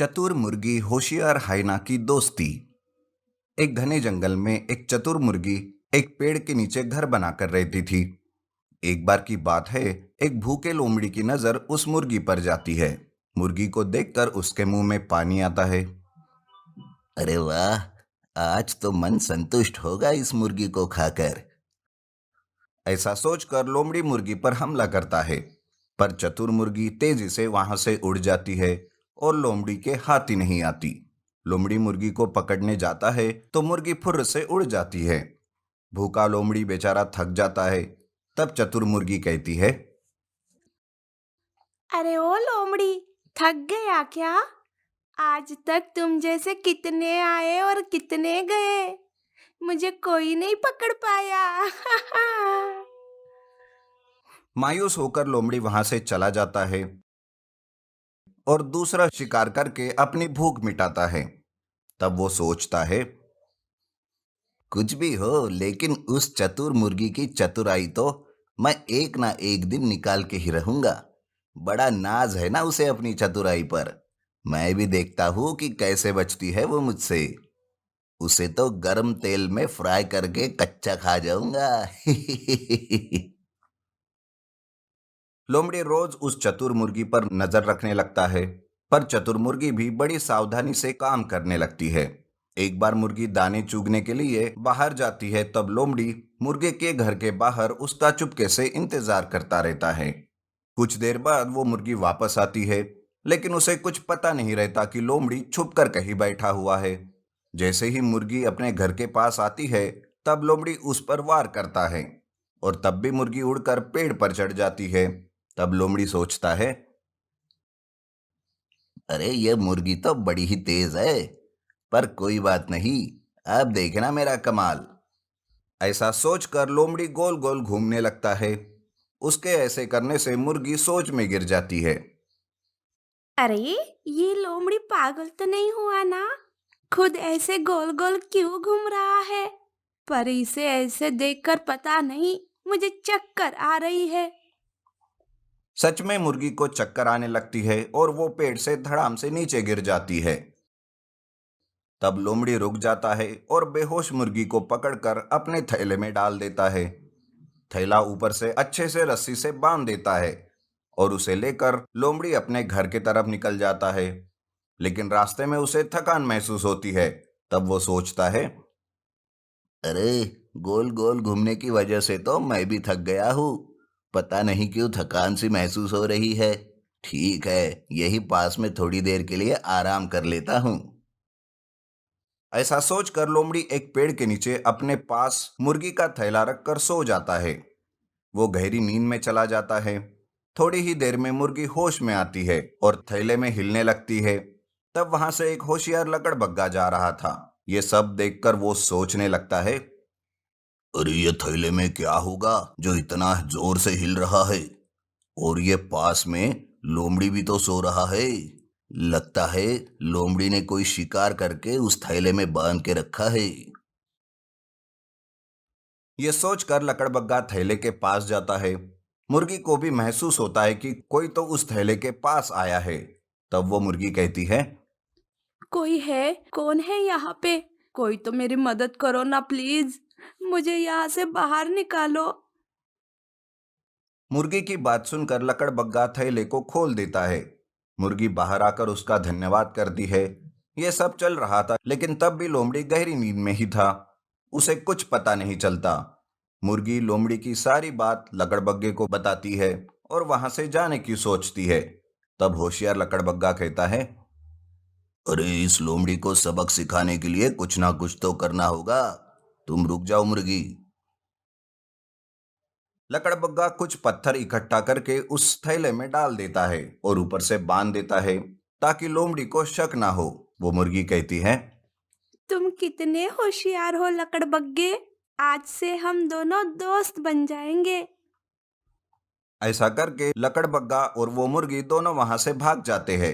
चतुर मुर्गी होशियार हाइना की दोस्ती। एक घने जंगल में एक चतुर मुर्गी एक पेड़ के नीचे घर बनाकर रहती थी। एक बार की बात है, एक भूखे लोमड़ी की नजर उस मुर्गी पर जाती है। मुर्गी को देखकर उसके मुंह में पानी आता है। अरे वाह! आज तो मन संतुष्ट होगा इस मुर्गी को खाकर। ऐसा सोचकर लोमड़ी मुर्गी पर हमला करता है, पर चतुर मुर्गी तेजी से वहां से उड़ जाती है और लोमड़ी के हाथ ही नहीं आती। लोमड़ी मुर्गी को पकड़ने जाता है तो मुर्गी फुर्र से उड़ जाती है। भूखा लोमड़ी बेचारा थक जाता है। तब चतुर मुर्गी कहती है, अरे ओ लोमड़ी, थक गया क्या? आज तक तुम जैसे कितने आए और कितने गए, मुझे कोई नहीं पकड़ पाया। मायूस होकर लोमड़ी वहां से चला जाता है और दूसरा शिकार करके अपनी भूख मिटाता है। तब वो सोचता है, कुछ भी हो, लेकिन उस चतुर मुर्गी की चतुराई तो मैं एक ना एक दिन निकाल के ही रहूंगा। बड़ा नाज है ना उसे अपनी चतुराई पर। मैं भी देखता हूँ कि कैसे बचती है वो मुझसे। उसे तो गरम तेल में फ्राई करके कच्चा खा जाऊंगा। लोमड़ी रोज उस चतुर मुर्गी पर नजर रखने लगता है, पर चतुर मुर्गी भी बड़ी सावधानी से काम करने लगती है। एक बार मुर्गी दाने चुगने के लिए बाहर जाती है, तब लोमड़ी मुर्गे के घर के बाहर उसका चुपके से इंतजार करता रहता है। कुछ देर बाद वो मुर्गी वापस आती है, लेकिन उसे कुछ पता नहीं रहता कि लोमड़ी छुप कर कहीं बैठा हुआ है। जैसे ही मुर्गी अपने घर के पास आती है, तब लोमड़ी उस पर वार करता है और तब भी मुर्गी उड़कर पेड़ पर चढ़ जाती है। तब लोमड़ी सोचता है, अरे ये मुर्गी तो बड़ी ही तेज है, पर कोई बात नहीं। अब देखना मेरा कमाल। ऐसा सोचकर लोमड़ी गोल गोल घूमने लगता है। उसके ऐसे करने से मुर्गी सोच में गिर जाती है। अरे, ये लोमड़ी पागल तो नहीं हुआ ना? खुद ऐसे गोल गोल क्यों घूम रहा है? पर इसे ऐसे देखकर पता नहीं, मुझे चक्कर आ रही है। सच में मुर्गी को चक्कर आने लगती है और वो पेड़ से धड़ाम से नीचे गिर जाती है। तब लोमड़ी रुक जाता है और बेहोश मुर्गी को पकड़कर अपने थैले में डाल देता है। थैला ऊपर से अच्छे से रस्सी से बांध देता है और उसे लेकर लोमड़ी अपने घर की तरफ निकल जाता है। लेकिन रास्ते में उसे थकान महसूस होती है। तब वो सोचता है, अरे, गोल गोल घूमने की वजह से तो मैं भी थक गया हूँ। पता नहीं क्यों थकान सी महसूस हो रही है। ठीक है, यही पास में थोड़ी देर के लिए आराम कर लेता हूँ। ऐसा सोचकर लोमड़ी एक पेड़ के नीचे अपने पास मुर्गी का थैला रखकर सो जाता है। वो गहरी नींद में चला जाता है। थोड़ी ही देर में मुर्गी होश में आती है और थैले में हिलने लगती है। तब वहां से एक होशियार लकड़बग्गा जा रहा था। ये सब देखकर वो सोचने लगता है, अरे ये थैले में क्या होगा जो इतना जोर से हिल रहा है? और ये पास में लोमड़ी भी तो सो रहा है। लगता है लोमड़ी ने कोई शिकार करके उस थैले में बांध के रखा है। ये सोचकर लकड़बग्गा थैले के पास जाता है। मुर्गी को भी महसूस होता है कि कोई तो उस थैले के पास आया है। तब वो मुर्गी कहती है, कोई है? कौन है यहाँ पे? कोई तो मेरी मदद करो ना प्लीज। मुझे यहाँ से बाहर निकालो। मुर्गी की बात सुनकर लकड़बग्गा थैले को खोल देता है। मुर्गी बाहर आकर उसका धन्यवाद करती है। यह सब चल रहा था, लेकिन तब भी लोमड़ी गहरी नींद में ही था। उसे कुछ पता नहीं चलता। मुर्गी लोमड़ी की सारी बात लकड़बग्गे को बताती है और वहां से जाने की सोचती है। तब होशियार लकड़बग्गा कहता है, अरे इस लोमड़ी को सबक सिखाने के लिए कुछ ना कुछ तो करना होगा। तुम रुक जाओ मुर्गी। लकड़बग्गा कुछ पत्थर इकट्ठा करके उस थैले में डाल देता है और ऊपर से बांध देता है, ताकि लोमड़ी को शक ना हो। वो मुर्गी कहती है, तुम कितने होशियार हो लकड़बग्गे। आज से हम दोनों दोस्त बन जाएंगे। ऐसा करके लकड़बग्गा और वो मुर्गी दोनों वहां से भाग जाते हैं।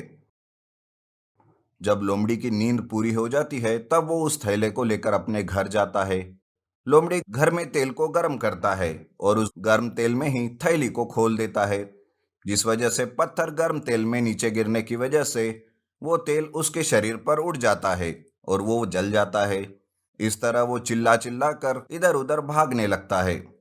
जब लोमड़ी की नींद पूरी हो जाती है, तब वो उस थैले को लेकर अपने घर जाता है। लोमड़ी घर में तेल को गर्म करता है और उस गर्म तेल में ही थैली को खोल देता है, जिस वजह से पत्थर गर्म तेल में नीचे गिरने की वजह से वो तेल उसके शरीर पर उड़ जाता है और वो जल जाता है। इस तरह वो चिल्ला चिल्ला कर इधर उधर भागने लगता है।